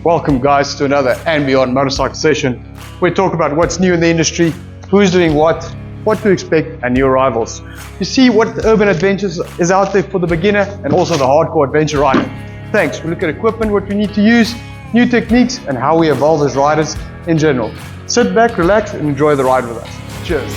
Welcome guys to another andBeyond motorcycle session. We talk about what's new in the industry, who's doing what to expect, and new arrivals. You see what urban adventures is out there for the beginner and also the hardcore adventure rider. Thanks. We look at equipment, what we need to use, new techniques, and how we evolve as riders in general. Sit back, relax, and enjoy the ride with us. Cheers.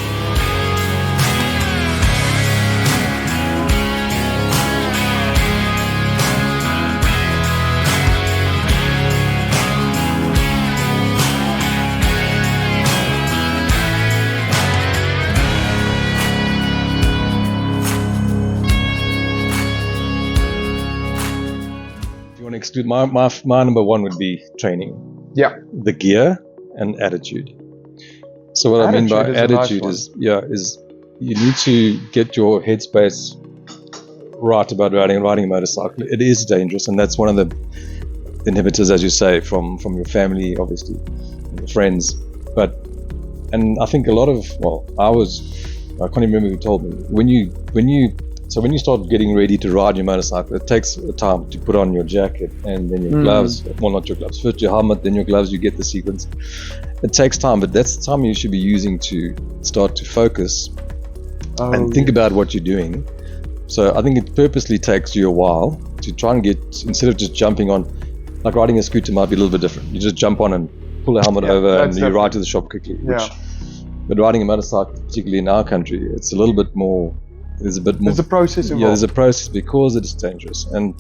Exclude my number one would be training. Yeah. The gear and attitude. So what I mean by attitude is you need to get your headspace right about riding a motorcycle. It is dangerous, and that's one of the inhibitors, as you say, from your family, obviously, and your friends. And I think a lot of I can't even remember who told me when you start getting ready to ride your motorcycle, it takes time to put on your jacket and then your gloves. Well, not your gloves. First your helmet, then your gloves. You get the sequence. It takes time, but that's the time you should be using to start to focus and think about what you're doing. So I think it purposely takes you a while to try and get, instead of just jumping on, like riding a scooter might be a little bit different. You just jump on and pull the helmet over and you ride to the shop quickly. But riding a motorcycle, particularly in our country, it's a little bit more. There's a process involved. Yeah, there's a process because it is dangerous, and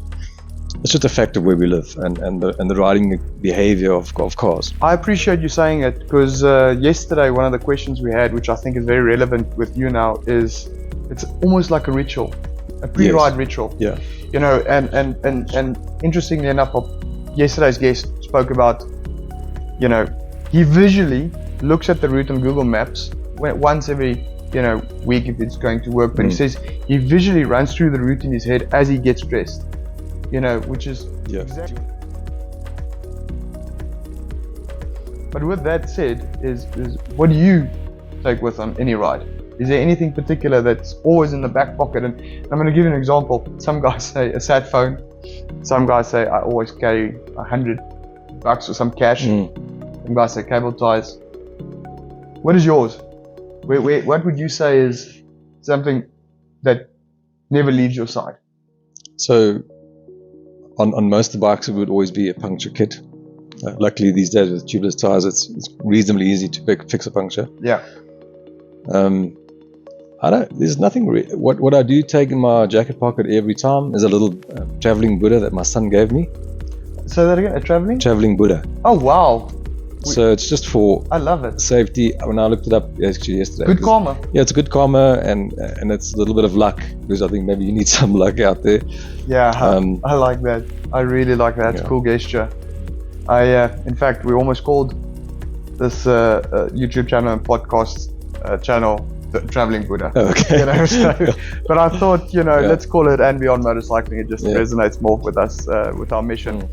it's just a fact of where we live and the riding behavior of cars. I appreciate you saying it because yesterday one of the questions we had, which I think is very relevant with you now, is it's almost like a ritual, a pre-ride ritual. Yeah. You know, and interestingly enough, yesterday's guest spoke about, you know, he visually looks at the route on Google Maps once every week if it's going to work, but he says he visually runs through the route in his head as he gets dressed, which is exactly. But with that said, is what do you take with on any ride? Is there anything particular that's always in the back pocket? And I'm going to give you an example. Some guys say a sat phone, some guys say I always carry $100 or some cash, some guys say cable ties. What is yours? What would you say is something that never leaves your side? So on most of the bikes it would always be a puncture kit. Luckily these days with tubeless tires it's reasonably easy to fix a puncture. Yeah. There's nothing what I do take in my jacket pocket every time is a little traveling Buddha that my son gave me. Say that again, a traveling Buddha. Oh wow. So it's just for safety. When I looked it up actually yesterday. Good karma. Yeah, it's a good karma, and it's a little bit of luck because I think maybe you need some luck out there. Yeah, I like that. I really like that. It's a cool gesture. In fact, we almost called this YouTube channel and podcast channel the Traveling Buddha. Okay. But I thought, let's call it andBeyond Motorcycling. It just resonates more with us, with our mission.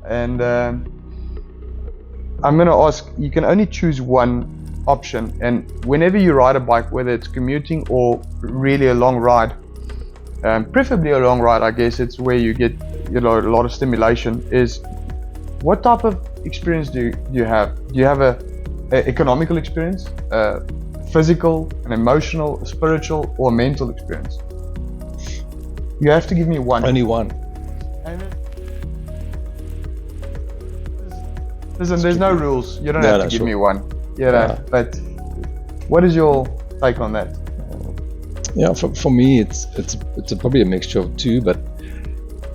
And I'm going to ask, you can only choose one option, and whenever you ride a bike, whether it's commuting or really a long ride, preferably a long ride, I guess it's where you get a lot of stimulation, is what type of experience do you have? Do you have a economical experience, a physical, an emotional, a spiritual, or a mental experience? You have to give me one. Only one. Listen, there's no rules. You don't have to give me one. But what is your take on that? Yeah, for me, it's probably a mixture of two, but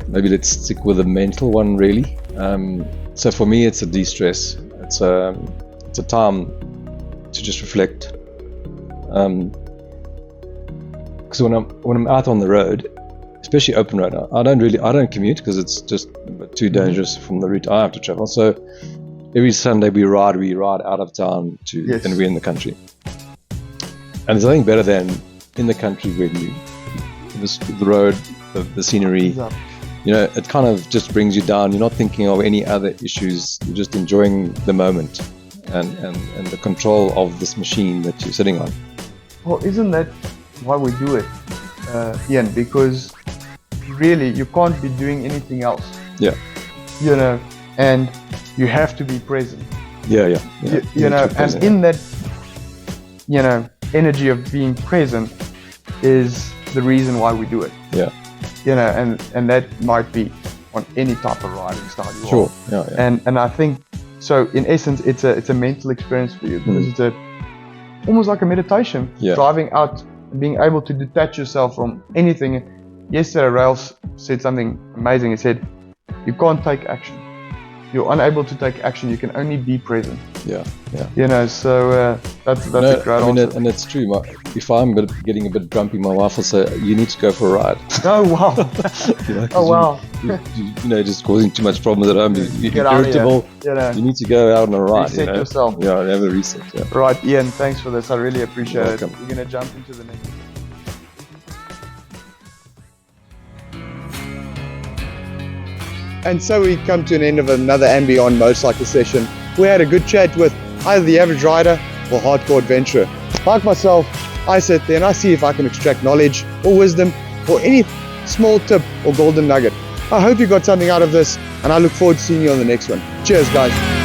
maybe let's stick with the mental one, really. So for me, it's a de-stress. It's a time to just reflect. Because when I'm out on the road, especially open road, I don't commute because it's just too dangerous from the route I have to travel. So every Sunday we ride out of town and we're in the country. And there's nothing better than in the country when the road, the scenery, it kind of just brings you down. You're not thinking of any other issues. You're just enjoying the moment and the control of this machine that you're sitting on. Well, isn't that why we do it, Ian? Because really you can't be doing anything else. Yeah. You know, and you have to be present. Yeah. You know, and in that, you know, energy of being present is the reason why we do it. Yeah. You know, and that might be on any type of riding style you sure. are. Yeah. And I think so. In essence, it's a mental experience for you because it's almost like a meditation. Yeah. Driving out, being able to detach yourself from anything. Yesterday, Ralph said something amazing. He said, "You can't take action. You're unable to take action. You can only be present." Yeah. You know, so that's a great answer. And it's true. If I'm getting a bit grumpy, my wife will say, "You need to go for a ride." Oh wow! You know, oh wow! You know, just causing too much problems at home. You're irritable. You know, you need to go out on a ride. Reset yourself. Yeah, have a reset. Yeah. Right, Ian. Thanks for this. I really appreciate it. We're gonna jump into the next. And so we come to an end of another andBeyond motorcycle session. We had a good chat with either the average rider or hardcore adventurer. Like myself, I sit there and I see if I can extract knowledge or wisdom or any small tip or golden nugget. I hope you got something out of this, and I look forward to seeing you on the next one. Cheers, guys.